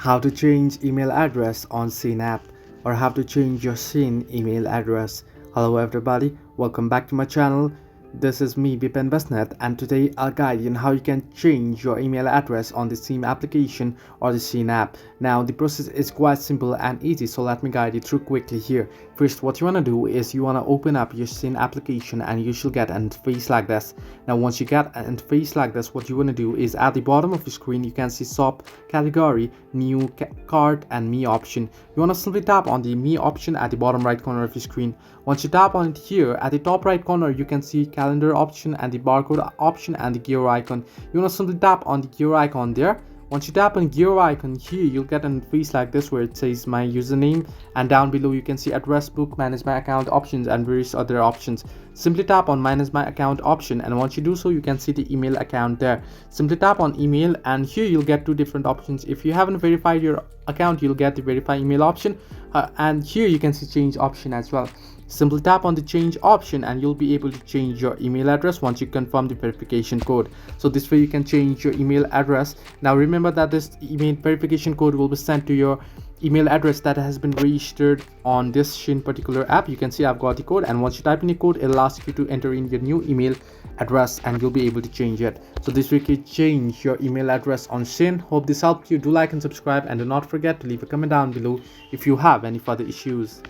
How to change email address on Shein app, or how to change your Shein email address. Hello everybody, welcome back to my channel. This is me Bipen Basnet, and today I'll guide you on how you can change your email address on the Shein application or the Shein app. Now the process is quite simple and easy, so let me guide you through quickly here. First, what you want to do is you want to open up your Shein application and you should get an interface like this. Now once you get an interface like this, what you want to do is at the bottom of the screen you can see shop, category, new, cart and me option. You want to simply tap on the me option at the bottom right corner of your screen. Once you tap on it here, at the top right corner you can see calendar option and the barcode option and the gear icon. You want to simply tap on the gear icon there. Once you tap on gear icon here, you'll get an interface like this where it says my username, and down below you can see address book, manage my account options and various other options. Simply tap on manage my account option, and once you do so you can see the email account there. Simply tap on email, and here you'll get two different options. If you haven't verified your account, you'll get the verify email option, and here you can see change option as well. Simply tap on the change option and you'll be able to change your email address once you confirm the verification code. So this way you can change your email address. Now remember that this email verification code will be sent to your email address that has been registered on this Shein particular app. You can see I've got the code, and once you type in the code it'll ask you to enter in your new email address and you'll be able to change it. So this way you can change your email address on Shein. Hope this helped you. Do like and subscribe, and do not forget to leave a comment down below if you have any further issues.